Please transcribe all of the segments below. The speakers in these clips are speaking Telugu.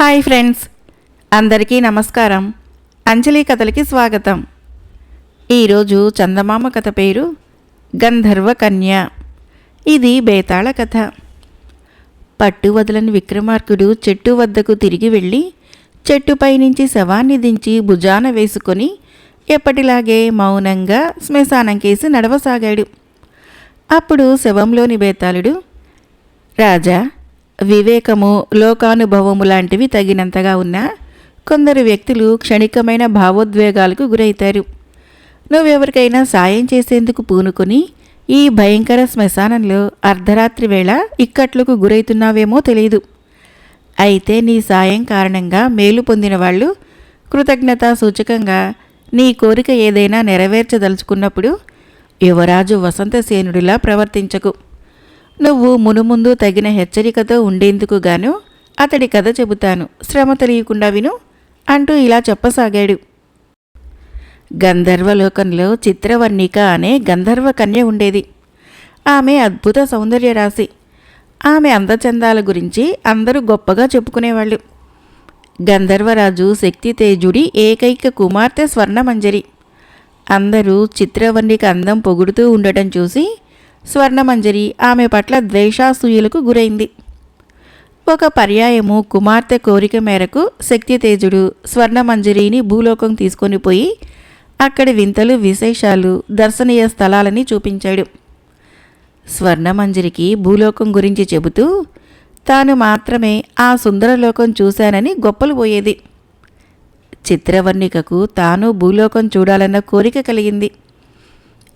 హాయ్ ఫ్రెండ్స్, అందరికీ నమస్కారం. అంజలి కథలకి స్వాగతం. ఈరోజు చందమామ కథ పేరు గంధర్వ కన్య. ఇది బేతాళ కథ. పట్టు వదలని విక్రమార్కుడు చెట్టు వద్దకు తిరిగి వెళ్ళి చెట్టుపై నుంచి శవాన్ని దించి భుజాన వేసుకొని ఎప్పటిలాగే మౌనంగా శ్మశానం కేసి నడవసాగాడు. అప్పుడు శవంలోని బేతాళుడు, రాజా, వివేకము లోకానుభవము లాంటివి తగినంతగా ఉన్నా కొందరు వ్యక్తులు క్షణికమైన భావోద్వేగాలకు గురవుతారు. నువ్వెవరికైనా సాయం చేసేందుకు పూనుకొని ఈ భయంకర శ్మశానంలో అర్ధరాత్రి వేళ ఇక్కట్లకు గురవుతున్నావేమో తెలియదు. అయితే నీ సాయం కారణంగా మేలు పొందిన వాళ్ళు కృతజ్ఞతా సూచకంగా నీ కోరిక ఏదైనా నెరవేర్చదలుచుకున్నప్పుడు యువరాజు వసంతసేనుడిలా ప్రవర్తించకు. నువ్వు మునుముందు తగిన హెచ్చరికతో ఉండేందుకు గాను అతడి కథ చెబుతాను, శ్రమ తెలియకుండా విను అంటూ ఇలా చెప్పసాగాడు. గంధర్వలోకంలో చిత్రవర్ణిక అనే గంధర్వ కన్య ఉండేది. ఆమె అద్భుత సౌందర్య రాశి. ఆమె అందచందాల గురించి అందరూ గొప్పగా చెప్పుకునేవాళ్ళు. గంధర్వరాజు శక్తితేజుడి ఏకైక కుమార్తె స్వర్ణమంజరి. అందరూ చిత్రవర్ణిక అందం పొగుడుతూ ఉండటం చూసి స్వర్ణమంజరి ఆమె పట్ల ద్వేషాసూయలకు గురైంది. ఒక పర్యాయము కుమార్తె కోరిక మేరకు శక్తితేజుడు స్వర్ణమంజరిని భూలోకం తీసుకొని పోయి అక్కడి వింతలు విశేషాలు దర్శనీయ స్థలాలని చూపించాడు. స్వర్ణమంజరికి భూలోకం గురించి చెబుతూ తాను మాత్రమే ఆ సుందరలోకం చూశానని గొప్పలు పోయేది. చిత్రవర్ణికకు తాను భూలోకం చూడాలన్న కోరిక కలిగింది.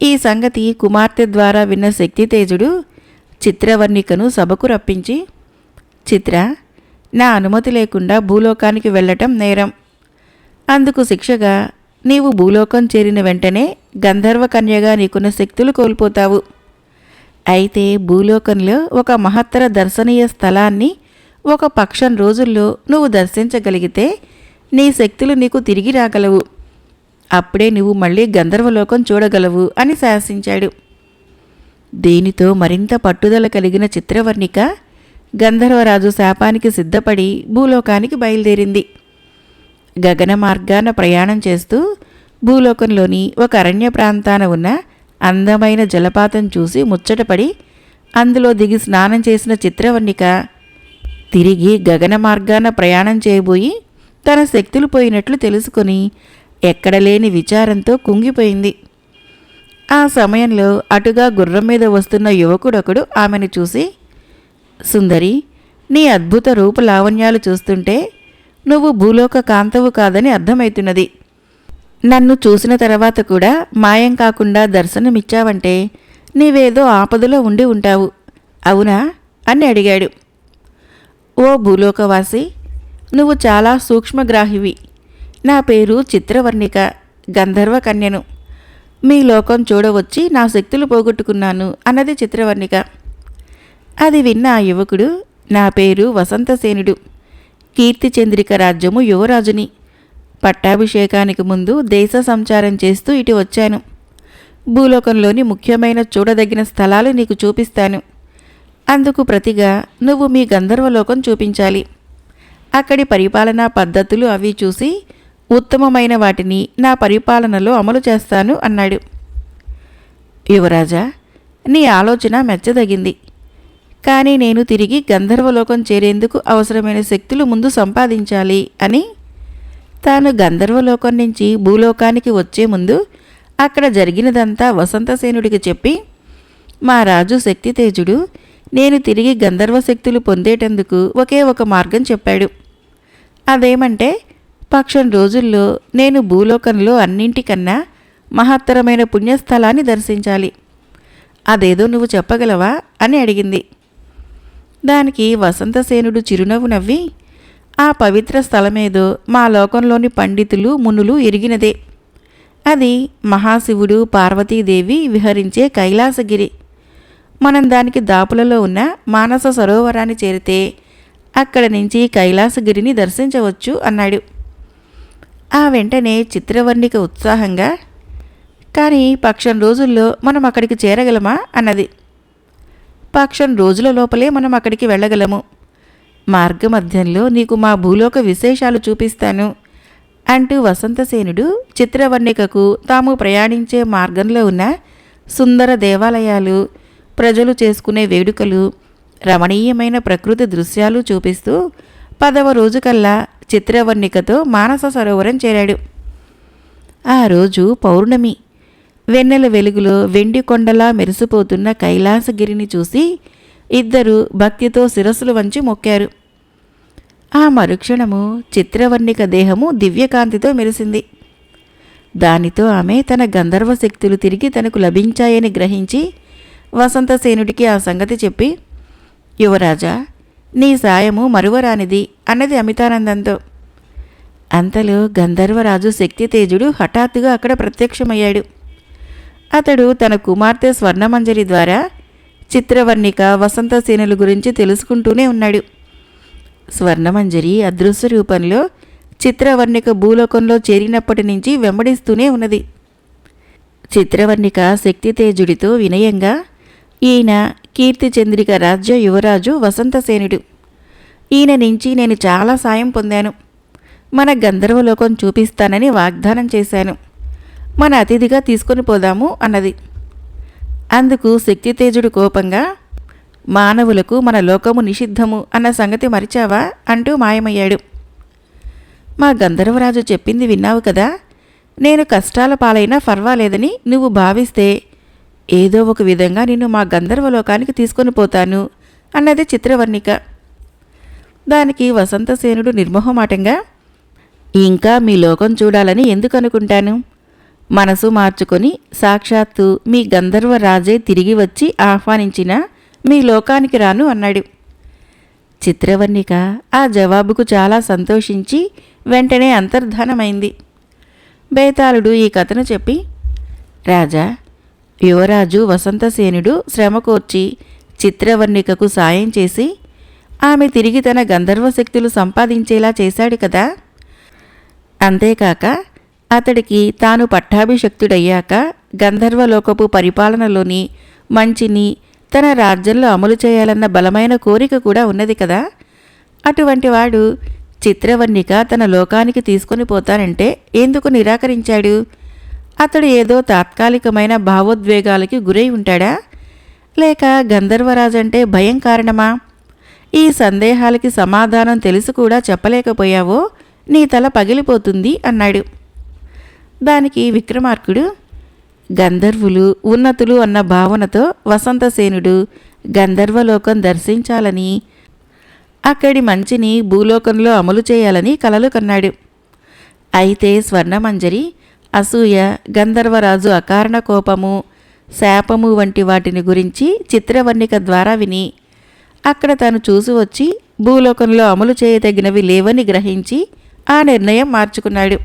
ఈ సంగతి కుమార్తె ద్వారా విన్న శక్తితేజుడు చిత్రవర్ణికను సభకు రప్పించి, చిత్ర, నా అనుమతి లేకుండా భూలోకానికి వెళ్ళటం నేరం. అందుకు శిక్షగా నీవు భూలోకం చేరిన వెంటనే గంధర్వ కన్యగా నీకున్న శక్తులు కోల్పోతావు. అయితే భూలోకంలో ఒక మహత్తర దర్శనీయ స్థలాన్ని ఒక పక్షం రోజుల్లో నువ్వు దర్శించగలిగితే నీ శక్తులు నీకు తిరిగి రాగలవు. అప్పుడే నువ్వు మళ్ళీ గంధర్వలోకం చూడగలవు అని శాసించాడు. దీనితో మరింత పట్టుదల కలిగిన చిత్రవర్ణిక గంధర్వరాజు శాపానికి సిద్ధపడి భూలోకానికి బయలుదేరింది. గగన మార్గాన ప్రయాణం చేస్తూ భూలోకంలోని ఒక అరణ్య ప్రాంతాన ఉన్న అందమైన జలపాతం చూసి ముచ్చటపడి అందులో దిగి స్నానం చేసిన చిత్రవర్ణిక తిరిగి గగన మార్గాన ప్రయాణం చేయబోయి తన శక్తులు పోయినట్లు తెలుసుకొని ఎక్కడలేని విచారంతో కుంగిపోయింది. ఆ సమయంలో అటుగా గుర్రం మీద వస్తున్న యువకుడొకడు ఆమెను చూసి, సుందరి, నీ అద్భుత రూప లావణ్యాలు చూస్తుంటే నువ్వు భూలోక కాంతవు కాదని అర్థమవుతున్నది. నన్ను చూసిన తర్వాత కూడా మాయం కాకుండా దర్శనమిచ్చావంటే నీవేదో ఆపదలో ఉండి ఉంటావు, అవునా అని అడిగాడు. ఓ భూలోకవాసి, నువ్వు చాలా సూక్ష్మగ్రాహివి. నా పేరు చిత్రవర్ణిక, గంధర్వ కన్యను. మీ లోకం చూడవచ్చి నా శక్తులు పోగొట్టుకున్నాను అన్నది చిత్రవర్ణిక. అది విన్న ఆ యువకుడు, నా పేరు వసంతసేనుడు, కీర్తిచంద్రిక రాజ్యము యువరాజుని. పట్టాభిషేకానికి ముందు దేశ సంచారం చేస్తూ ఇటు వచ్చాను. భూలోకంలోని ముఖ్యమైన చూడదగిన స్థలాలు నీకు చూపిస్తాను. అందుకు ప్రతిగా నువ్వు మీ గంధర్వలోకం చూపించాలి. అక్కడి పరిపాలనా పద్ధతులు అవి చూసి ఉత్తమమైన వాటిని నా పరిపాలనలో అమలు చేస్తాను అన్నాడు. యువరాజా, నీ ఆలోచన మెచ్చదగింది. కానీ నేను తిరిగి గంధర్వలోకం చేరేందుకు అవసరమైన శక్తులు ముందు సంపాదించాలి అని తాను గంధర్వలోకం నుంచి భూలోకానికి వచ్చే ముందు అక్కడ జరిగినదంతా వసంతసేనుడికి చెప్పి, మా రాజు శక్తితేజుడు నేను తిరిగి గంధర్వ శక్తులు పొందేటందుకు ఒకే ఒక మార్గం చెప్పాడు. అదేమంటే పక్షం రోజుల్లో నేను భూలోకంలో అన్నింటికన్నా మహత్తరమైన పుణ్యస్థలాన్ని దర్శించాలి. అదేదో నువ్వు చెప్పగలవా అని అడిగింది. దానికి వసంతసేనుడు చిరునవ్వు నవ్వి, ఆ పవిత్ర స్థలమేదో మా లోకంలోని పండితులు మునులు ఎరిగినదే. అది మహాశివుడు పార్వతీదేవి విహరించే కైలాసగిరి. మనం దానికి దాపులలో ఉన్న మానస సరోవరాన్ని చేరితే అక్కడ నుంచి కైలాసగిరిని దర్శించవచ్చు అన్నాడు. ఆ వెంటనే చిత్రవర్ణిక ఉత్సాహంగా, కానీ పక్షం రోజుల్లో మనం అక్కడికి చేరగలమా అన్నది. పక్షం రోజుల లోపలే మనం అక్కడికి వెళ్ళగలము. మార్గమధ్యంలో నీకు మా భూలోక విశేషాలు చూపిస్తాను అంటూ వసంతసేనుడు చిత్రవర్ణికకు తాము ప్రయాణించే మార్గంలో ఉన్న సుందర దేవాలయాలు, ప్రజలు చేసుకునే వేడుకలు, రమణీయమైన ప్రకృతి దృశ్యాలు చూపిస్తూ 10వ రోజుకల్లా చిత్రవర్ణికతో మానస సరోవరం చేరాడు. ఆ రోజు పౌర్ణమి. వెన్నెల వెలుగులో వెండి కొండలా మెరిసిపోతున్న కైలాసగిరిని చూసి ఇద్దరు భక్తితో శిరస్సులు వంచి మొక్కారు. ఆ మరుక్షణము చిత్రవర్ణిక దేహము దివ్యకాంతితో మెరిసింది. దానితో ఆమె తన గంధర్వ శక్తులు తిరిగి తనకు లభించాయని గ్రహించి వసంతసేనుడికి ఆ సంగతి చెప్పి, యువరాజా, నీ సాయము మరువరానిది అన్నది అమితానందంతో. అంతలో గంధర్వరాజు శక్తితేజుడు హఠాత్తుగా అక్కడ ప్రత్యక్షమయ్యాడు. అతడు తన కుమార్తె స్వర్ణమంజరి ద్వారా చిత్రవర్ణిక, వసంతసేనుల గురించి తెలుసుకుంటూనే ఉన్నాడు. స్వర్ణమంజరి అదృశ్య రూపంలో చిత్రవర్ణిక భూలోకంలో చేరినప్పటి నుంచి వెంబడిస్తూనే ఉన్నది. చిత్రవర్ణిక శక్తితేజుడితో వినయంగా, ఈయన కీర్తిచంద్రిక రాజ్య యువరాజు వసంతసేనుడు. ఈయన నుంచి నేను చాలా సాయం పొందాను. మన గంధర్వలోకం చూపిస్తానని వాగ్దానం చేశాను. మన అతిథిగా తీసుకొని పోదాము అన్నది. అందుకు శక్తితేజుడు కోపంగా, మానవులకు మన లోకము నిషిద్ధము అన్న సంగతి మరిచావా అంటూ మాయమయ్యాడు. మా గంధర్వరాజు చెప్పింది విన్నావు కదా. నేను కష్టాల పాలైనా పర్వాలేదని నువ్వు భావిస్తే ఏదో ఒక విధంగా నిన్ను మా గంధర్వలోకానికి తీసుకొని పోతాను అన్నది చిత్రవర్ణిక. దానికి వసంతసేనుడు నిర్మోహమాటంగా, ఇంకా మీ లోకం చూడాలని ఎందుకు అనుకుంటాను? మనసు మార్చుకొని సాక్షాత్తు మీ గంధర్వరాజే తిరిగి వచ్చి ఆహ్వానించిన మీ లోకానికి రాను అన్నాడు. చిత్రవర్ణిక ఆ జవాబుకు చాలా సంతోషించి వెంటనే అంతర్ధానమైంది. బేతాళుడు ఈ కథను చెప్పి, రాజా, యువరాజు వసంతసేనుడు శ్రమకోర్చి చిత్రవర్ణికకు సాయం చేసి ఆమె తిరిగి తన గంధర్వశక్తులు సంపాదించేలా చేశాడు కదా. అంతేకాక అతడికి తాను పట్టాభిషక్తుడయ్యాక గంధర్వలోకపు పరిపాలనలోని మంచిని తన రాజ్యంలో అమలు చేయాలన్న బలమైన కోరిక కూడా ఉన్నది కదా. అటువంటి వాడు చిత్రవర్ణిక తన లోకానికి తీసుకొని పోతానంటే ఎందుకు నిరాకరించాడు? అతడు ఏదో తాత్కాలికమైన భావోద్వేగాలకి గురై ఉంటాడా? లేక గంధర్వరాజంటే భయం కారణమా? ఈ సందేహాలకి సమాధానం తెలిసి కూడా చెప్పలేకపోయావో నీ తల పగిలిపోతుంది అన్నాడు. దానికి విక్రమార్కుడు, గంధర్వులు ఉన్నతులు అన్న భావనతో వసంతసేనుడు గంధర్వలోకం దర్శించాలని, అక్కడి మంచిని భూలోకంలో అమలు చేయాలని కలలు కన్నాడు. అయితే స్వర్ణమంజరి అసూయ, గంధర్వరాజు అకారణ కోపము, శాపము వంటి వాటిని గురించి చిత్రవర్ణిక ద్వారా విని అక్కడ తాను చూసి వచ్చి భూలోకంలో అమలు చేయదగినవి లేవని గ్రహించి ఆ నిర్ణయం మార్చుకున్నాడు.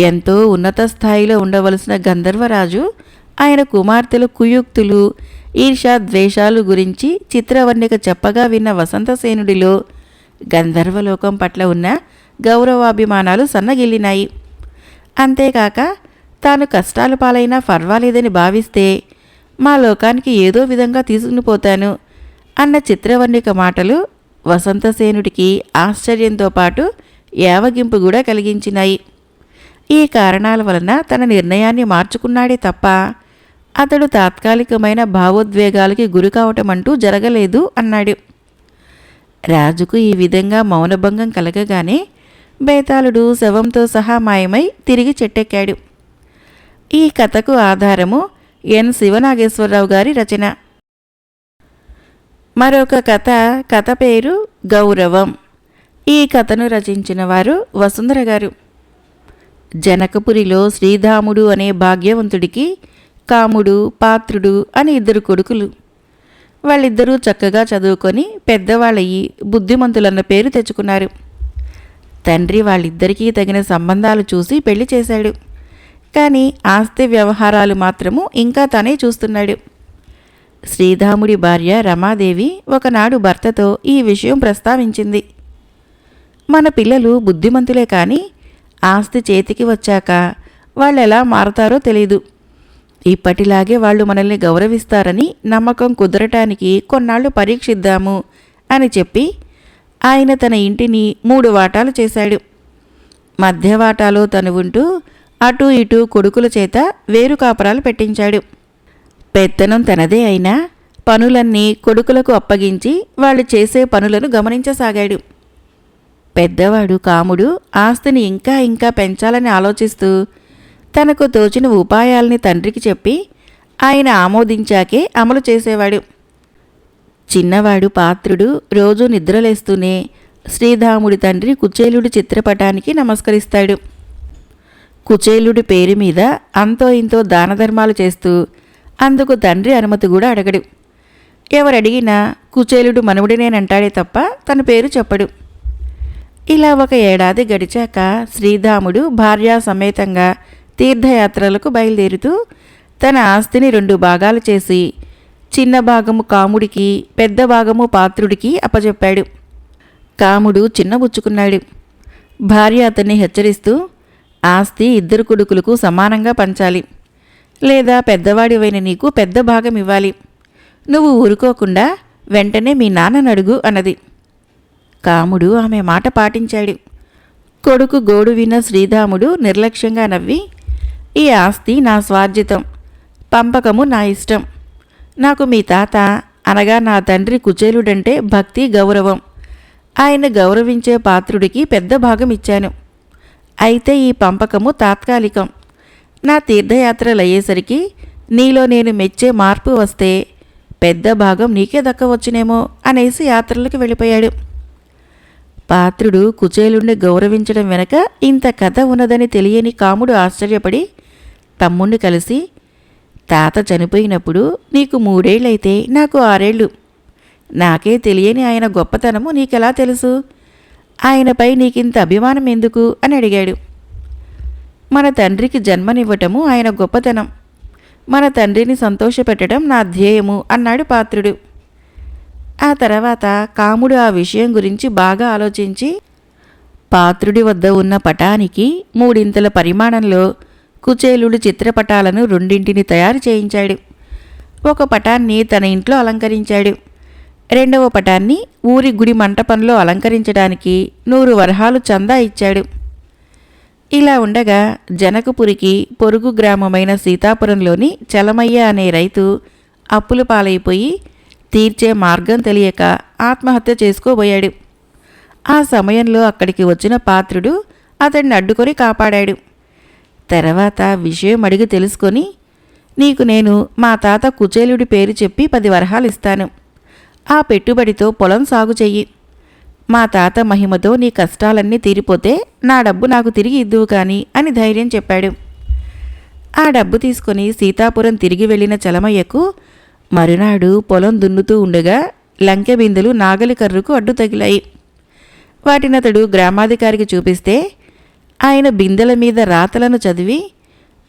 ఎంతో ఉన్నత స్థాయిలో ఉండవలసిన గంధర్వరాజు ఆయన కుమార్తెల కుయుక్తులు, ఈర్ష్యా ద్వేషాలు గురించి చిత్రవర్ణిక చెప్పగా విన్న వసంతసేనుడిలో గంధర్వలోకం పట్ల ఉన్న గౌరవాభిమానాలు సన్నగిల్లినాయి. అంతేకాక తాను కష్టాల పాలైనా పర్వాలేదని భావిస్తే మా లోకానికి ఏదో విధంగా తీసుకుని పోతాను అన్న చిత్రవర్ణిక మాటలు వసంతసేనుడికి ఆశ్చర్యంతో పాటు యావగింపు కూడా కలిగించినాయి. ఈ కారణాల వలన తన నిర్ణయాన్ని మార్చుకున్నాడే తప్ప అతడు తాత్కాలికమైన భావోద్వేగాలకి గురి కావటమంటూ జరగలేదు అన్నాడు. రాజుకు ఈ విధంగా మౌనభంగం కలగగానే బేతాళుడు శవంతో సహా మాయమై తిరిగి చెట్టెక్కాడు. ఈ కథకు ఆధారము ఎన్ శివనాగేశ్వరరావు గారి రచన. మరొక కథ పేరు గౌరవం. ఈ కథను రచించిన వారు వసుంధర గారు. జనకపురిలో శ్రీధాముడు అనే భాగ్యవంతుడికి కాముడు, పాత్రుడు అని 2 కొడుకులు. వాళ్ళిద్దరూ చక్కగా చదువుకొని పెద్దవాళ్ళయి బుద్ధిమంతులన్న పేరు తెచ్చుకున్నారు. తండ్రి వాళ్ళిద్దరికీ తగిన సంబంధాలు చూసి పెళ్లి చేశాడు. కానీ ఆస్తి వ్యవహారాలు మాత్రము ఇంకా తనే చూస్తున్నాడు. శ్రీధాముడి భార్య రమాదేవి ఒకనాడు భర్తతో ఈ విషయం ప్రస్తావించింది. మన పిల్లలు బుద్ధిమంతులే కానీ ఆస్తి చేతికి వచ్చాక వాళ్ళెలా మారతారో తెలీదు. ఇప్పటిలాగే వాళ్ళు మనల్ని గౌరవిస్తారని నమ్మకం కుదరటానికి కొన్నాళ్ళు పరీక్షిద్దాము అని చెప్పి ఆయన తన ఇంటిని 3 వాటాలు చేశాడు. మధ్య వాటాలో తను ఉంటూ అటూ ఇటూ కొడుకుల చేత వేరు కాపరాలు పెట్టించాడు. పెత్తనం తనదే అయినా పనులన్నీ కొడుకులకు అప్పగించి వాళ్ళు చేసే పనులను గమనించసాగాడు. పెద్దవాడు కాముడు ఆస్తిని ఇంకా ఇంకా పెంచాలని ఆలోచిస్తూ తనకు తోచిన ఉపాయాల్ని తండ్రికి చెప్పి ఆయన ఆమోదించాకే అమలు చేసేవాడు. చిన్నవాడు పాత్రుడు రోజూ నిద్రలేస్తూనే శ్రీధాముడి తండ్రి కుచేలుడి చిత్రపటానికి నమస్కరిస్తాడు. కుచేలుడి పేరు మీద అంతో ఇంతో దానధర్మాలు చేస్తూ అందుకు తండ్రి అనుమతి కూడా అడగడు. ఎవరడిగినా కుచేలుడు మనవుడినేనంటాడే తప్ప తన పేరు చెప్పడు. ఇలా 1 ఏడాది గడిచాక శ్రీధాముడు భార్యా సమేతంగా తీర్థయాత్రలకు బయలుదేరుతూ తన ఆస్తిని 2 భాగాలు చేసి చిన్న భాగము కాముడికి, పెద్ద భాగము పాత్రుడికి అప్పజెప్పాడు. కాముడు చిన్నబుచ్చుకున్నాడు. భార్య అతన్ని హెచ్చరిస్తూ, ఆస్తి 2 కొడుకులకు సమానంగా పంచాలి, లేదా పెద్దవాడివైన నీకు పెద్ద భాగం ఇవ్వాలి. నువ్వు ఊరుకోకుండా వెంటనే మీ నాన్నను అడుగు అన్నది. కాముడు ఆమె మాట పాటించాడు. కొడుకు గోడు విన్న శ్రీధాముడు నిర్లక్ష్యంగా నవ్వి, ఈ ఆస్తి నా స్వార్జితం, పంపకము నా ఇష్టం. నాకు మీ తాత అనగా నా తండ్రి కుచేలుడంటే భక్తి, గౌరవం. ఆయన గౌరవించే పాత్రుడికి పెద్ద భాగం ఇచ్చాను. అయితే ఈ పంపకము తాత్కాలికం. నా తీర్థయాత్రలయ్యేసరికి నీలో నేను మెచ్చే మార్పు వస్తే పెద్ద భాగం నీకే దక్కవచ్చునేమో అనేసి యాత్రలకు వెళ్ళిపోయాడు. పాత్రుడు కుచేలుణ్ణి గౌరవించడం వెనక ఇంత కథ ఉన్నదని తెలియని కాముడు ఆశ్చర్యపడి తమ్ముణ్ణి కలిసి, తాత చనిపోయినప్పుడు నీకు 3 ఏళ్లైతే నాకు 6 ఏళ్ళు. నాకే తెలియని ఆయన గొప్పతనము నీకెలా తెలుసు? ఆయనపై నీకింత అభిమానం ఎందుకు అని అడిగాడు. మన తండ్రికి జన్మనివ్వటము ఆయన గొప్పతనం, మన తండ్రిని సంతోషపెట్టడం నా ధ్యేయము అన్నాడు పాత్రుడు. ఆ తర్వాత కాముడు ఆ విషయం గురించి బాగా ఆలోచించి పాత్రుడి వద్ద ఉన్న పటానికి 3 పరిమాణంలో కుచేలుడి చిత్రపటాలను 2 తయారు చేయించాడు. ఒక పటాన్ని తన ఇంట్లో అలంకరించాడు. 2వ పటాన్ని ఊరి గుడి మంటపంలో అలంకరించడానికి 100 వరహాలు చందా ఇచ్చాడు. ఇలా ఉండగా జనకపురికి పొరుగు గ్రామమైన సీతాపురంలోని చలమయ్య అనే రైతు అప్పుల పాలైపోయి తీర్చే మార్గం తెలియక ఆత్మహత్య చేసుకోబోయాడు. ఆ సమయంలో అక్కడికి వచ్చిన పాత్రుడు అతడిని అడ్డుకొని కాపాడాడు. తర్వాత విషయం అడిగి తెలుసుకొని, నీకు నేను మా తాత కుచేలుడి పేరు చెప్పి 10 వరహాలు ఇస్తాను. ఆ పెట్టుబడితో పొలం సాగు చెయ్యి. మా తాత మహిమతో నీ కష్టాలన్నీ తీరిపోతే నా డబ్బు నాకు తిరిగి ఇద్దువు కాని అని ధైర్యం చెప్పాడు. ఆ డబ్బు తీసుకుని సీతాపురం తిరిగి వెళ్ళిన చలమయ్యకు మరునాడు పొలం దున్నుతూ ఉండగా లంకె బిందెలు నాగలి కర్రుకు అడ్డు తగిలాయి. వాటినతడు గ్రామాధికారికి చూపిస్తే ఆయన బిందెల మీద రాతలను చదివి,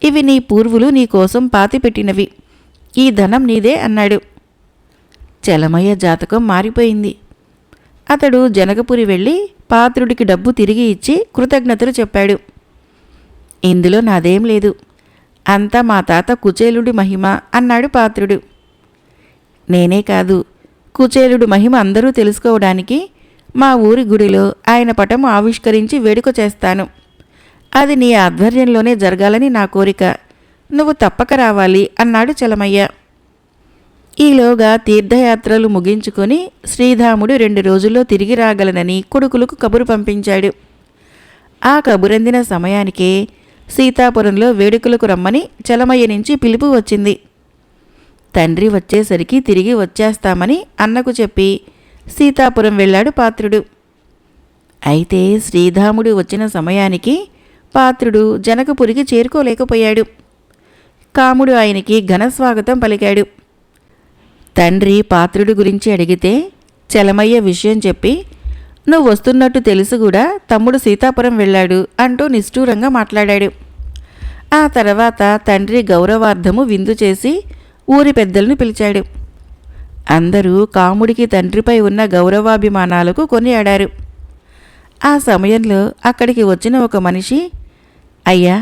ఇవి నీ పూర్వులు నీకోసం పాతిపెట్టినవి, ఈ ధనం నీదే అన్నాడు. చలమయ్య జాతకం మారిపోయింది. అతడు జనకపురి వెళ్ళి పాత్రుడికి డబ్బు తిరిగి ఇచ్చి కృతజ్ఞతలు చెప్పాడు. ఇందులో నాదేం లేదు, అంతా మా తాత కుచేలుడి మహిమ అన్నాడు పాత్రుడు. నేనే కాదు, కుచేలుడు మహిమ అందరూ తెలుసుకోవడానికి మా ఊరి గుడిలో ఆయన పటము ఆవిష్కరించి వేడుక చేస్తాను. అది నీ ఆధ్వర్యంలోనే జరగాలని నా కోరిక. నువ్వు తప్పక రావాలి అన్నాడు చలమయ్య. ఈలోగా తీర్థయాత్రలు ముగించుకొని శ్రీధాముడు 2 రోజుల్లో తిరిగి రాగలనని కొడుకులకు కబురు పంపించాడు. ఆ కబురందిన సమయానికే సీతాపురంలో వేడుకలకు రమ్మని చలమయ్య నుంచి పిలుపు వచ్చింది. తండ్రి వచ్చేసరికి తిరిగి వచ్చేస్తామని అన్నకు చెప్పి సీతాపురం వెళ్ళాడు పాత్రుడు. అయితే శ్రీధాముడు వచ్చిన సమయానికి పాత్రుడు జనకపురికి చేరుకోలేకపోయాడు. కాముడు ఆయనకి ఘనస్వాగతం పలికాడు. తండ్రి పాత్రుడి గురించి అడిగితే చలమయ్య విషయం చెప్పి, నువ్వు వస్తున్నట్టు తెలుసు కూడా తమ్ముడు సీతాపురం వెళ్ళాడు అంటూ నిష్ఠూరంగా మాట్లాడాడు. ఆ తర్వాత తండ్రి గౌరవార్థము విందు చేసి ఊరి పెద్దలను పిలిచాడు. అందరూ కాముడికి తండ్రిపై ఉన్న గౌరవాభిమానాలకు కొనియాడారు. ఆ సమయంలో అక్కడికి వచ్చిన ఒక మనిషి, అయ్యా,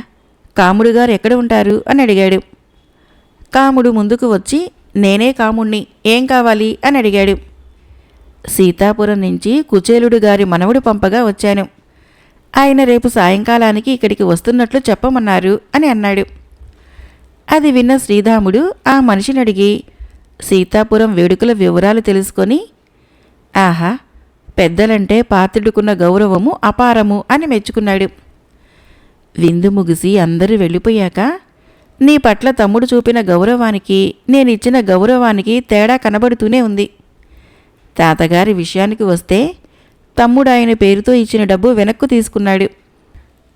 కాముడు గారు ఎక్కడ ఉంటారు అని అడిగాడు. కాముడు ముందుకు వచ్చి, నేనే కాముణ్ణి, ఏం కావాలి అని అడిగాడు. సీతాపురం నుంచి కుచేలుడు గారి మనవడు పంపగా వచ్చాను. ఆయన రేపు సాయంకాలానికి ఇక్కడికి వస్తున్నట్లు చెప్పమన్నారు అని అన్నాడు. అది విన్న శ్రీధాముడు ఆ మనిషిని అడిగి సీతాపురం వేడుకల వివరాలు తెలుసుకొని, ఆహా, పెద్దలంటే పాత్రుడుకున్న గౌరవము అపారము అని మెచ్చుకున్నాడు. విందు ముగిసి అందరూ వెళ్ళిపోయాక, నీ పట్ల తమ్ముడు చూపిన గౌరవానికి నేనిచ్చిన గౌరవానికి తేడా కనబడుతూనే ఉంది. తాతగారి విషయానికి వస్తే తమ్ముడు ఆయన పేరుతో ఇచ్చిన డబ్బు వెనక్కు తీసుకున్నాడు.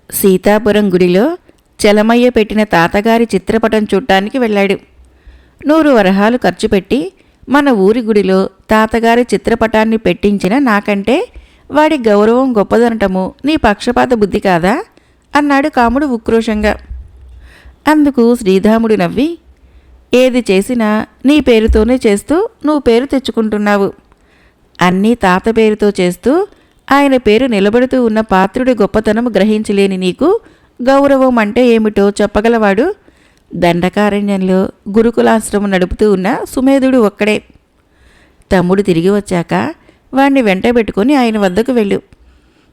సీతాపురం గుడిలో చలమయ్య పెట్టిన తాతగారి చిత్రపటం చూడటానికి వెళ్ళాడు. 100 వరహాలు ఖర్చు పెట్టి మన ఊరి గుడిలో తాతగారి చిత్రపటాన్ని పెట్టించిన నాకంటే వాడి గౌరవం గొప్పదనటము నీ పక్షపాత బుద్ధి కాదా అన్నాడు కాముడు ఉక్రోషంగా. అందుకు శ్రీధాముడు నవ్వి, ఏది చేసినా నీ పేరుతోనే చేస్తూ నువ్వు పేరు తెచ్చుకుంటున్నావు. అన్నీ తాత పేరుతో చేస్తూ ఆయన పేరు నిలబడుతూ ఉన్న పాత్రుడి గొప్పతనం గ్రహించలేని నీకు గౌరవం అంటే ఏమిటో చెప్పగలవాడు దండకారణ్యంలో గురుకులాశ్రమం నడుపుతూ ఉన్న సుమేధుడు ఒక్కడే. తమ్ముడు తిరిగి వచ్చాక వాణ్ణి వెంటబెట్టుకొని ఆయన వద్దకు వెళ్ళు,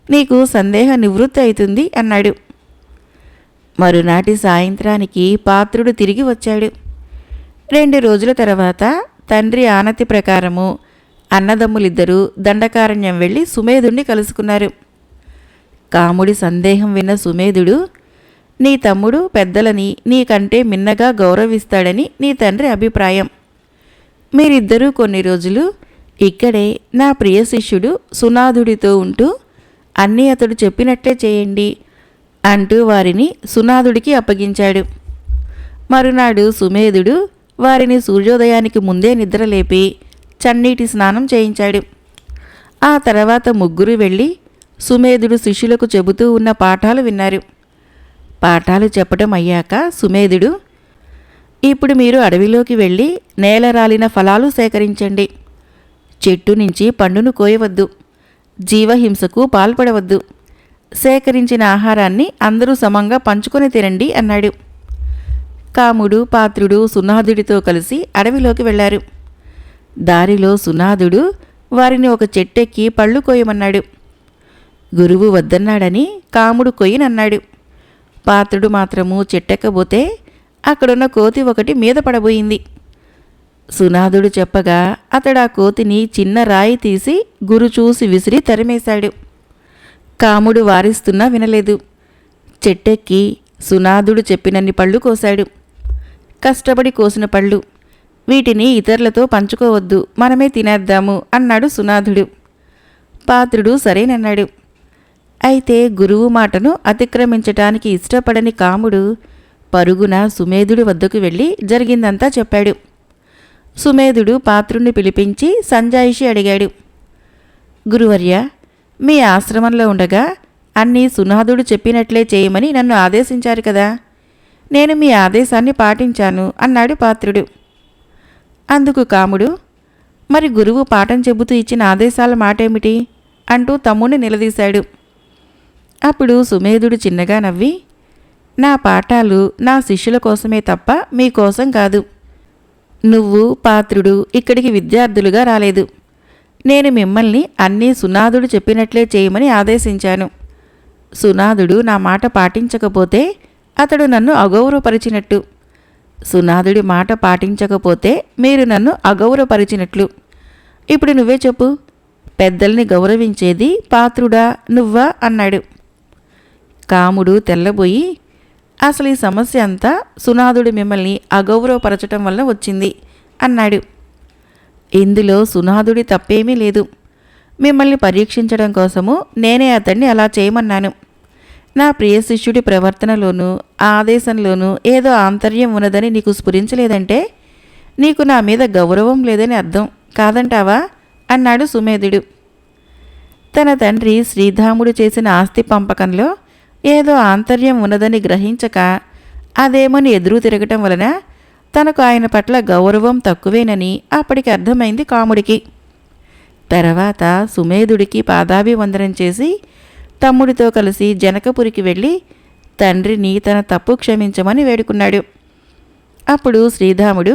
నీకు సందేహ నివృత్తి అవుతుంది అన్నాడు. మరునాటి సాయంత్రానికి పాత్రుడు తిరిగి వచ్చాడు. 2 రోజుల తర్వాత తండ్రి ఆనతి ప్రకారము అన్నదమ్ములిద్దరూ దండకారణ్యం వెళ్ళి సుమేధుణ్ణి కలుసుకున్నారు. కాముడి సందేహం విన్న సుమేధుడు, నీ తమ్ముడు పెద్దలని నీకంటే మిన్నగా గౌరవిస్తాడని నీ తండ్రి అభిప్రాయం. మీరిద్దరూ కొన్ని రోజులు ఇక్కడే నా ప్రియ శిష్యుడు సునాధుడితో ఉంటూ అన్నీ అతడు చెప్పినట్లే చేయండి అంటూ వారిని సునాధుడికి అప్పగించాడు. మరునాడు సుమేధుడు వారిని సూర్యోదయానికి ముందే నిద్రలేపి చన్నీటి స్నానం చేయించాడు. ఆ తర్వాత ముగ్గురు వెళ్ళి సుమేధుడు శిష్యులకు చెబుతూ ఉన్న పాఠాలు విన్నారు. పాఠాలు చెప్పడం అయ్యాక సుమేధుడు, ఇప్పుడు మీరు అడవిలోకి వెళ్ళి నేలరాలిన ఫలాలు సేకరించండి. చెట్టు నుంచి పండును కోయవద్దు, జీవహింసకు పాల్పడవద్దు. సేకరించిన ఆహారాన్ని అందరూ సమంగా పంచుకొని తినండి అన్నాడు. కాముడు పాత్రుడు సునాధుడితో కలిసి అడవిలోకి వెళ్లారు. దారిలో సునాధుడు వారిని ఒక చెట్టెక్కి పళ్ళు కోయమన్నాడు. గురువు వద్దన్నాడని కాముడు కొయ్యనన్నాడు. పాత్రుడు మాత్రము చెట్టెక్కబోతే అక్కడున్న కోతి ఒకటి మీద పడబోయింది. సునాధుడు చెప్పగా అతడా కోతిని చిన్న రాయి తీసి గురు చూసి విసిరి తరిమేశాడు. కాముడు వారిస్తున్నా వినలేదు. చెట్టెక్కి సునాధుడు చెప్పినన్ని పళ్ళు కోశాడు. కష్టపడి కోసిన పళ్ళు, వీటిని ఇతరులతో పంచుకోవద్దు, మనమే తినేద్దాము అన్నాడు సునాధుడు. పాత్రుడు సరేనన్నాడు. అయితే గురువు మాటను అతిక్రమించటానికి ఇష్టపడని కాముడు పరుగున సుమేధుడి వద్దకు వెళ్ళి జరిగిందంతా చెప్పాడు. సుమేధుడు పాత్రుణ్ణి పిలిపించి సంజాయిషి అడిగాడు. గురువర్య, మీ ఆశ్రమంలో ఉండగా అన్నీ సునాధుడు చెప్పినట్లే చేయమని నన్ను ఆదేశించారు కదా, నేను మీ ఆదేశాన్ని పాటించాను అన్నాడు పాత్రుడు. అందుకు కాముడు, మరి గురువు పాఠం చెబుతూ ఇచ్చిన ఆదేశాల మాటేమిటి అంటూ తమ్ముణ్ణి నిలదీశాడు. అప్పుడు సుమేధుడు చిన్నగా నవ్వి, నా పాఠాలు నా శిష్యుల కోసమే తప్ప మీకోసం కాదు. నువ్వు పాత్రుడు ఇక్కడికి విద్యార్థులుగా రాలేదు. నేను మిమ్మల్ని అన్నీ సునాధుడు చెప్పినట్లే చేయమని ఆదేశించాను. సునాధుడు నా మాట పాటించకపోతే అతడు నన్ను అగౌరవపరిచినట్టు. సునాధుడి మాట పాటించకపోతే మీరు నన్ను అగౌరవపరిచినట్లు. ఇప్పుడు నువ్వే చెప్పు, పెద్దల్ని గౌరవించేది పాత్రుడా నువ్వా అన్నాడు. కాముడు తెల్లబోయి, అసలు ఈ సమస్య అంతా సునాధుడు మిమ్మల్ని అగౌరవపరచటం వల్ల వచ్చింది అన్నాడు. ఇందులో సునాధుడి తప్పేమీ లేదు. మిమ్మల్ని పరీక్షించడం కోసము నేనే అతన్ని అలా చేయమన్నాను. నా ప్రియ శిష్యుడి ప్రవర్తనలోనూ ఆదేశంలోనూ ఏదో ఆంతర్యం ఉన్నదని నీకు స్ఫురించలేదంటే నీకు నా మీద గౌరవం లేదని అర్థం కాదంటావా అన్నాడు సుమేధుడు. తన తండ్రి శ్రీధాముడు చేసిన ఆస్తి పంపకంలో ఏదో ఆంతర్యం ఉన్నదని గ్రహించక అదేమని ఎదురు తిరగటం వలన తనకు ఆయన పట్ల గౌరవం తక్కువేనని అప్పటికి అర్థమైంది కాముడికి. తర్వాత సుమేధుడికి పాదాభివందనం చేసి తమ్ముడితో కలిసి జనకపురికి వెళ్ళి తండ్రిని తన తప్పు క్షమించమని వేడుకున్నాడు. అప్పుడు శ్రీధాముడు,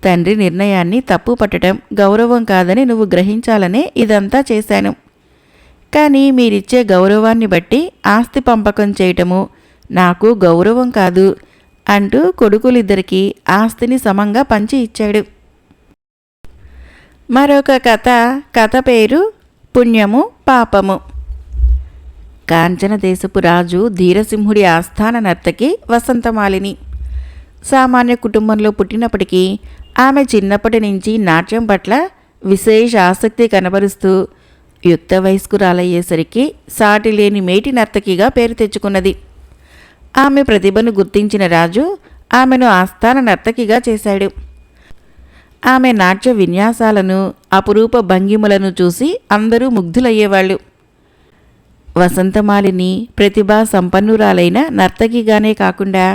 తండ్రి నిర్ణయాన్ని తప్పు పట్టడం గౌరవం కాదని నువ్వు గ్రహించాలనే ఇదంతా చేశాను. కానీ మీరిచ్చే గౌరవాన్ని బట్టి ఆస్తి పంపకం చేయటము నాకు గౌరవం కాదు అంటూ కొడుకులిద్దరికీ ఆస్తిని సమంగా పంచి ఇచ్చాడు. మరొక కథ పేరు పుణ్యము పాపము. కాంచన దేశపు రాజు ధీరసింహుడి ఆస్థాన నర్తకి వసంతమాలిని. సామాన్య కుటుంబంలో పుట్టినప్పటికీ ఆమె చిన్నప్పటి నుంచి నాట్యం పట్ల విశేష ఆసక్తి కనబరుస్తూ యుక్త వయస్కురాలయ్యేసరికి సాటిలేని మేటి నర్తకిగా పేరు తెచ్చుకున్నది. ఆమె ప్రతిభను గుర్తించిన రాజు ఆమెను ఆస్థాన నర్తకిగా చేశాడు. ఆమె నాట్య విన్యాసాలను, అపురూప భంగిమలను చూసి అందరూ ముగ్ధులయ్యేవాళ్ళు. వసంతమాలిని ప్రతిభా సంపన్నురాలైన నర్తకిగానే కాకుండా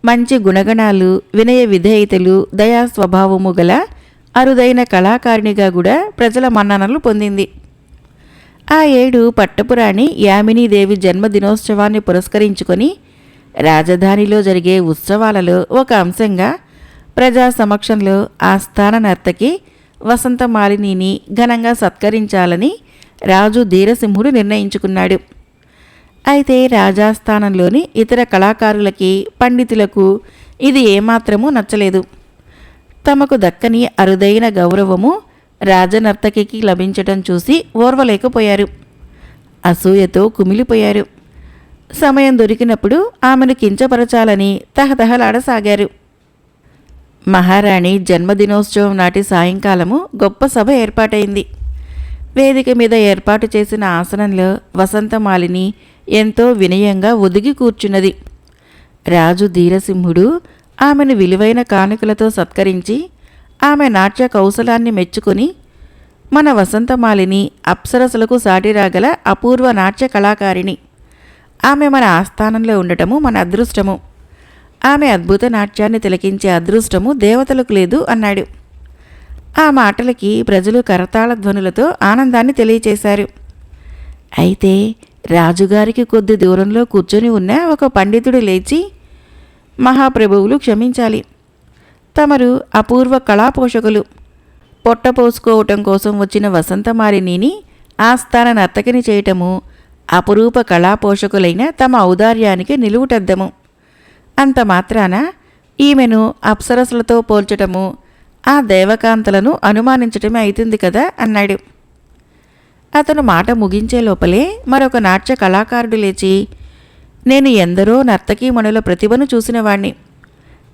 మంచి గుణగణాలు, వినయ విధేయతలు, దయా స్వభావము గల అరుదైన కళాకారిణిగా కూడా ప్రజల మన్ననలు పొందింది. ఆ ఏడు పట్టపురాణి యామినీదేవి జన్మదినోత్సవాన్ని పురస్కరించుకొని రాజధానిలో జరిగే ఉత్సవాలలో ఒక అంశంగా ప్రజా సమక్షంలో ఆస్థాన నర్తకి వసంతమాలినిని ఘనంగా సత్కరించాలని రాజు ధీరసింహుడు నిర్ణయించుకున్నాడు. అయితే రాజాస్థానంలోని ఇతర కళాకారులకి, పండితులకు ఇది ఏమాత్రమూ నచ్చలేదు. తమకు దక్కని అరుదైన గౌరవము రాజనర్తకికి లభించటం చూసి ఓర్వలేకపోయారు. అసూయతో కుమిలిపోయారు. సమయం దొరికినప్పుడు ఆమెను కించపరచాలని తహతహలాడసాగారు. మహారాణి జన్మదినోత్సవం నాటి సాయంకాలము గొప్ప సభ ఏర్పాటైంది. వేదిక మీద ఏర్పాటు చేసిన ఆసనంలో వసంతమాలిని ఎంతో వినయంగా ఒదిగి కూర్చున్నది. రాజు ధీరసింహుడు ఆమెను విలువైన కానుకలతో సత్కరించి ఆమె నాట్య కౌశలాన్ని మెచ్చుకొని, మన వసంతమాలిని అప్సరసలకు సాటిరాగల అపూర్వ నాట్య కళాకారిణి. ఆమె మన ఆస్థానంలో ఉండటము మన అదృష్టము. ఆమె అద్భుత నాట్యాన్ని తిలకించే అదృష్టము దేవతలకు లేదు అన్నాడు. ఆ మాటలకి ప్రజలు కరతాళ ధ్వనులతో ఆనందాన్ని తెలియచేశారు. అయితే రాజుగారికి కొద్ది దూరంలో కూర్చొని ఉన్న ఒక పండితుడు లేచి, మహాప్రభువులు క్షమించాలి, తమరు అపూర్వ కళాపోషకులు. పొట్టపోసుకోవటం కోసం వచ్చిన వసంతమాలినిని ఆస్థాన నర్తకిని చేయటము అపురూప కళాపోషకులైన తమ ఔదార్యానికి నిలువుటద్దము. అంత మాత్రాన ఈమెను అప్సరసలతో పోల్చటము ఆ దేవకాంతలను అనుమానించటమే అవుతుంది కదా అన్నాడు. అతను మాట ముగించే లోపలే మరొక నాట్య కళాకారుడు లేచి, నేను ఎందరో నర్తకీమణుల ప్రతిభను చూసినవాణ్ణి.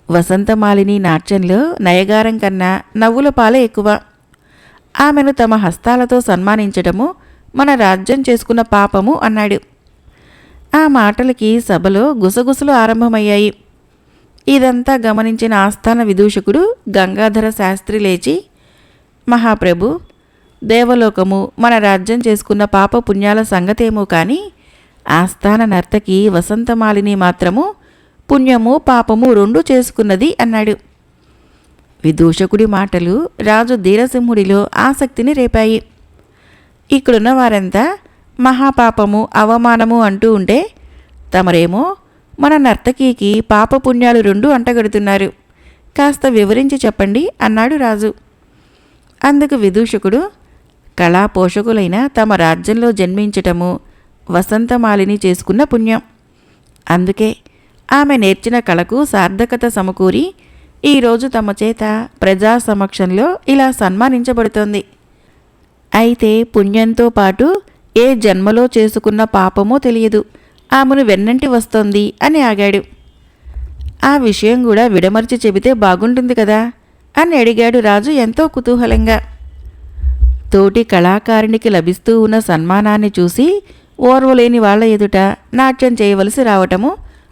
వసంతమాలిని నాట్యంలో నయగారం కన్నా నవ్వుల పాలే ఎక్కువ. ఆమెను తమ హస్తాలతో సన్మానించటము మన రాజ్యం చేసుకున్న పాపము అన్నాడు. ఆ మాటలకి సభలో గుసగుసలు ఆరంభమయ్యాయి. ఇదంతా గమనించిన ఆస్థాన విదూషకుడు గంగాధర శాస్త్రి లేచి, మహాప్రభు, దేవలోకము మన రాజ్యం చేసుకున్న పాప పుణ్యాల సంగతేమో కానీ ఆస్థాన నర్తకి వసంతమాలిని మాత్రము పుణ్యము పాపము రెండూ చేసుకున్నది అన్నాడు. విదూషకుడి మాటలు రాజు ధీరసింహుడిలో ఆసక్తిని రేపాయి. ఇక్కడున్న వారంతా మహాపాపము అవమానము అంటూ ఉంటే తమరేమో మన నర్తకీకి పాపపుణ్యాలు రెండూ అంటగడుతున్నారు. కాస్త వివరించి చెప్పండి అన్నాడు రాజు. అందుకు విదూషకుడు, కళా పోషకులైన తమ రాజ్యంలో జన్మించటము వసంతమాలిని చేసుకున్న పుణ్యం. అందుకే ఆమె నేర్చిన కళకు సార్థకత సమకూరి ఈరోజు తమ చేత ప్రజా సమక్షంలో ఇలా సన్మానించబడుతోంది. అయితే పుణ్యంతో పాటు ఏ జన్మలో చేసుకున్న పాపమో తెలియదు, ఆమెను వెన్నంటి వస్తోంది అని ఆగాడు. ఆ విషయం కూడా విడమర్చి చెబితే బాగుంటుంది కదా అని అడిగాడు రాజు ఎంతో కుతూహలంగా. తోటి కళాకారునికి లభిస్తూ ఉన్న సన్మానాన్ని చూసి ఓర్వలేని వాళ్ల ఎదుట నాట్యం చేయవలసి రావటము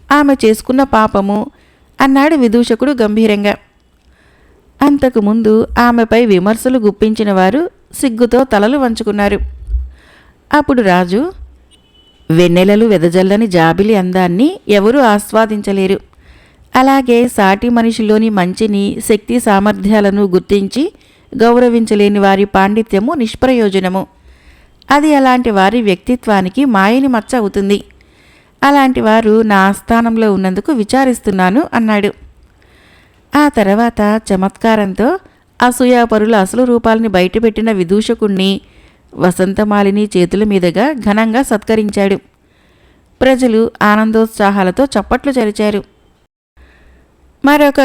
ఆమె చేసుకున్న పాపము అన్నాడు విదూషకుడు గంభీరంగా. అంతకుముందు ఆమెపై విమర్శలు గుప్పించిన వారు సిగ్గుతో తలలు వంచుకున్నారు. అప్పుడు రాజు, వెన్నెలలు వెదజల్లని జాబిలి అందాన్ని ఎవరూ ఆస్వాదించలేరు. అలాగే సాటి మనిషిలోని మంచిని, శక్తి సామర్థ్యాలను గుర్తించి గౌరవించలేని వారి పాండిత్యము నిష్ప్రయోజనము. అది అలాంటి వారి వ్యక్తిత్వానికి మాయని మచ్చ అవుతుంది. అలాంటి వారు నా ఆస్థానంలో ఉన్నందుకు విచారిస్తున్నాను అన్నాడు. ఆ తర్వాత చమత్కారంతో అసూయాపరుల అసలు రూపాలని బయటపెట్టిన విదూషకుణ్ణి వసంతమాలిని చేతుల మీదుగా ఘనంగా సత్కరించాడు. ప్రజలు ఆనందోత్సాహాలతో చప్పట్లు చరిచారు. మరొక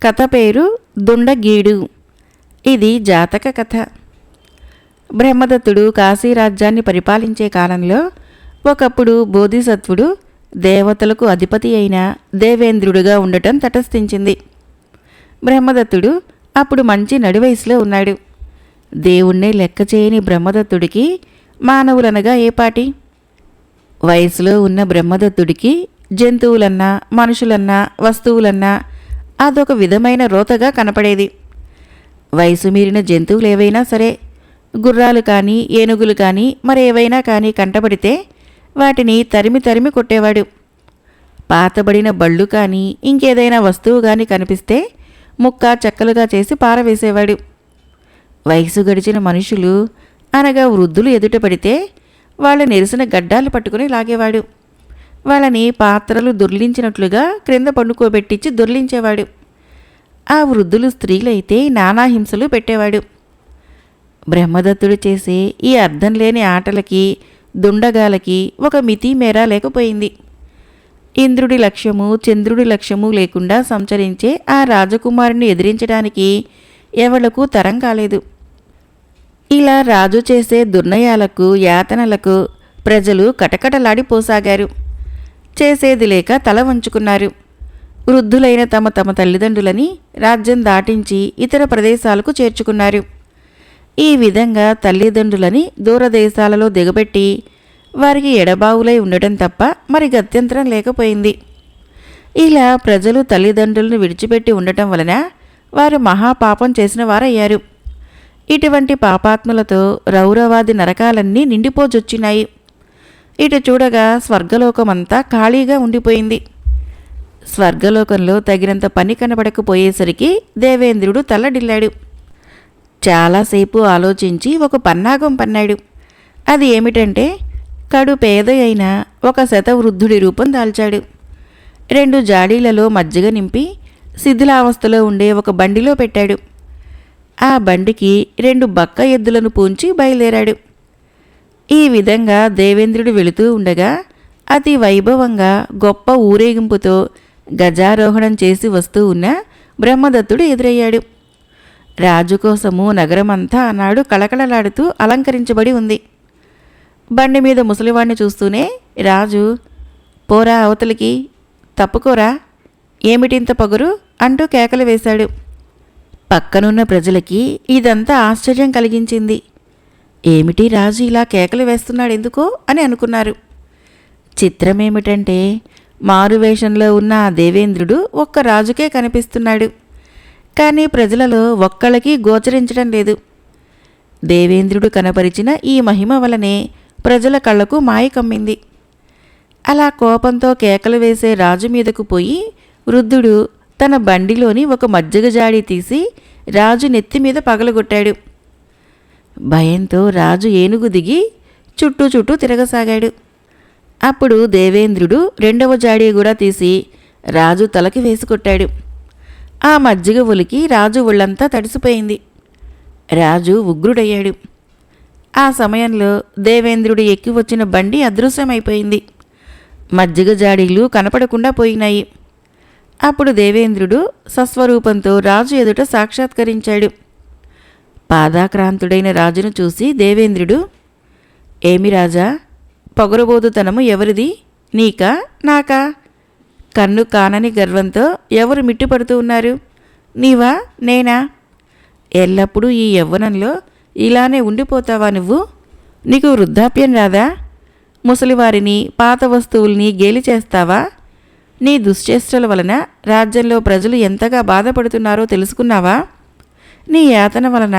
కథ పేరు దుండగీడు. ఇది జాతక కథ. బ్రహ్మదత్తుడు కాశీరాజ్యాన్ని పరిపాలించే కాలంలో ఒకప్పుడు బోధిసత్వుడు దేవతలకు అధిపతి అయిన దేవేంద్రుడుగా ఉండటం తటస్థించింది. బ్రహ్మదత్తుడు అప్పుడు మంచి నడివయసులో ఉన్నాడు. దేవుణ్ణే లెక్క చేయని బ్రహ్మదత్తుడికి మానవులనగా ఏపాటి? వయసులో ఉన్న బ్రహ్మదత్తుడికి జంతువులన్నా మనుషులన్నా వస్తువులన్నా అదొక విధమైన రోతగా కనపడేది. వయసు మీరిన జంతువులేవైనా సరే, గుర్రాలు కానీ ఏనుగులు కానీ మరేవైనా కానీ కంటపడితే వాటిని తరిమి తరిమి కొట్టేవాడు. పాతబడిన బళ్ళు కానీ ఇంకేదైనా వస్తువు కానీ కనిపిస్తే ముక్క చెక్కలుగా చేసి పారవేసేవాడు. వయసు గడిచిన మనుషులు అనగా వృద్ధులు ఎదుట పడితే వాళ్ళ నెరిసిన గడ్డాలు పట్టుకుని లాగేవాడు. వాళ్ళని పాత్రలు దొర్లించినట్లుగా క్రింద పండుకోబెట్టించి దొర్లించేవాడు. ఆ వృద్ధులు స్త్రీలైతే నానా హింసలు పెట్టేవాడు. బ్రహ్మదత్తుడు చేసే ఈ అర్థం లేని ఆటలకి దుండగాలకి ఒక మితి మేర లేకపోయింది. ఇంద్రుడి లక్ష్యము చంద్రుడి లక్ష్యము లేకుండా సంచరించే ఆ రాజకుమారుని ఎదిరించడానికి ఎవళ్లకు తరం కాలేదు. ఇలా రాజు చేసే దుర్నయాలకు యాతనలకు ప్రజలు కటకటలాడిపోసాగారు. చేసేది లేక తల వంచుకున్నారు. వృద్ధులైన తమ తల్లిదండ్రులని రాజ్యం దాటించి ఇతర ప్రదేశాలకు చేర్చుకున్నారు. ఈ విధంగా తల్లిదండ్రులని దూరదేశాలలో దిగబెట్టి వారికి ఎడబావులై ఉండటం తప్ప మరి గత్యంతరం లేకపోయింది. ఇలా ప్రజలు తల్లిదండ్రులను విడిచిపెట్టి ఉండటం వలన వారు మహాపాపం చేసిన వారయ్యారు. ఇటువంటి పాపాత్ములతో రౌరవాది నరకాలన్నీ నిండిపోజొచ్చినాయి. ఇటు చూడగా స్వర్గలోకమంతా ఖాళీగా ఉండిపోయింది. స్వర్గలోకంలో తగినంత పని కనబడకపోయేసరికి దేవేంద్రుడు తల్లడిల్లాడు. చాలాసేపు ఆలోచించి ఒక పన్నాగం పన్నాడు. అది ఏమిటంటే కడు పేద అయిన ఒక శతవృద్ధుడి రూపం దాల్చాడు. 2 జాడీలలో మజ్జిగ నింపి శిథిలావస్థలో ఉండే ఒక బండిలో పెట్టాడు. ఆ బండికి 2 బక్క ఎద్దులను పూంచి బయలుదేరాడు. ఈ విధంగా దేవేంద్రుడు వెళుతూ ఉండగా అతి వైభవంగా గొప్ప ఊరేగింపుతో గజారోహణం చేసి వస్తూ ఉన్న బ్రహ్మదత్తుడు ఎదురయ్యాడు. రాజు కోసము నగరమంతా ఆనాడు కళకళలాడుతూ అలంకరించబడి ఉంది. బండి మీద ముసలివాణ్ణి చూస్తూనే రాజు, పోరా అవతలికి, తప్పుకోరా, ఏమిటింత పొగరు అంటూ కేకలు వేశాడు. పక్కనున్న ప్రజలకి ఇదంతా ఆశ్చర్యం కలిగించింది. ఏమిటి రాజు ఇలా కేకలు వేస్తున్నాడెందుకో అని అనుకున్నారు. చిత్రమేమిటంటే మారువేషంలో ఉన్న ఆ దేవేంద్రుడు ఒక్క రాజుకే కనిపిస్తున్నాడు. కానీ ప్రజలలో ఒక్కళ్ళకి గోచరించడం లేదు. దేవేంద్రుడు కనపరిచిన ఈ మహిమ వలనే ప్రజల కళ్లకు మాయ కమ్మింది. అలా కోపంతో కేకలు వేసే రాజు మీదకు పోయి వృద్ధుడు తన బండిలోని ఒక మజ్జిగ జాడి తీసి రాజు నెత్తి మీద పగలగొట్టాడు. భయంతో రాజు ఏనుగు దిగి చుట్టూ తిరగసాగాడు. అప్పుడు దేవేంద్రుడు 2వ జాడీ కూడా తీసి రాజు తలకి వేసుకొట్టాడు. ఆ మజ్జిగ ఒలికి రాజు ఒళ్ళంతా తడిసిపోయింది. రాజు ఉగ్రుడయ్యాడు. ఆ సమయంలో దేవేంద్రుడు ఎక్కి వచ్చిన బండి అదృశ్యమైపోయింది. మజ్జిగ జాడీలు కనపడకుండా పోయినాయి. అప్పుడు దేవేంద్రుడు సస్వరూపంతో రాజు ఎదుట సాక్షాత్కరించాడు. పాదాక్రాంతుడైన రాజును చూసి దేవేంద్రుడు, ఏమి రాజా, పొగరబోతుతనము ఎవరిది, నీకా నాకా? కన్ను కానని గర్వంతో ఎవరు మిట్టుపడుతూ ఉన్నారు, నీవా నేనా? ఎల్లప్పుడూ ఈ యవ్వనంలో ఇలానే ఉండిపోతావా నువ్వు? నీకు వృద్ధాప్యం రాదా? ముసలివారిని పాత వస్తువుల్ని గేలి చేస్తావా? నీ దుశ్చేష్టల వలన రాజ్యంలో ప్రజలు ఎంతగా బాధపడుతున్నారో తెలుసుకున్నావా? నీ యాతన వలన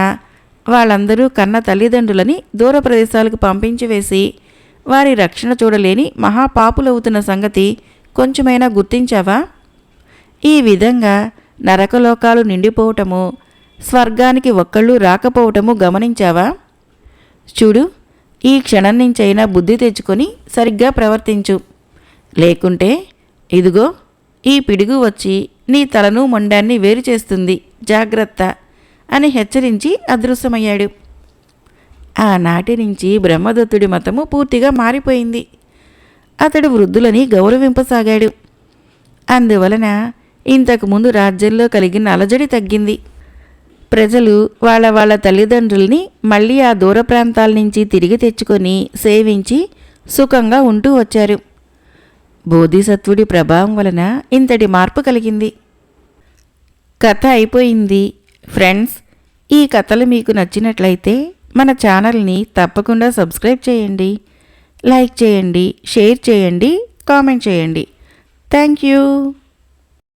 వాళ్ళందరూ కన్న తల్లిదండ్రులని దూర ప్రదేశాలకు పంపించి వేసి వారి రక్షణ చూడలేని మహాపాపులవుతున్న సంగతి కొంచెమైనా గుర్తించావా? ఈ విధంగా నరకలోకాలు నిండిపోవటము, స్వర్గానికి ఒక్కళ్ళు రాకపోవటము గమనించావా? చూడు, ఈ క్షణం నుంచైనా బుద్ధి తెచ్చుకొని సరిగ్గా ప్రవర్తించు. లేకుంటే ఇదిగో ఈ పిడుగు వచ్చి నీ తలను మొండాన్ని వేరు చేస్తుంది, జాగ్రత్త అని హెచ్చరించి అదృశ్యమయ్యాడు. ఆనాటి నుంచి బ్రహ్మదత్తుడి మతము పూర్తిగా మారిపోయింది. అతడు వృద్ధులని గౌరవింపసాగాడు. అందువలన ఇంతకుముందు రాజ్యంలో కలిగిన అలజడి తగ్గింది. ప్రజలు వాళ్ళ తల్లిదండ్రుల్ని మళ్ళీ ఆ దూర ప్రాంతాల నుంచి తిరిగి తెచ్చుకొని సేవించి సుఖంగా ఉంటూ వచ్చారు. బోధిసత్వుడి ప్రభావం వలన ఇంతటి మార్పు కలిగింది. కథ అయిపోయింది. ఫ్రెండ్స్, ఈ కథలు మీకు నచ్చినట్లయితే మన ఛానల్ని తప్పకుండా సబ్స్క్రైబ్ చేయండి, లైక్ చేయండి, షేర్ చేయండి, కామెంట్ చేయండి. Thank you.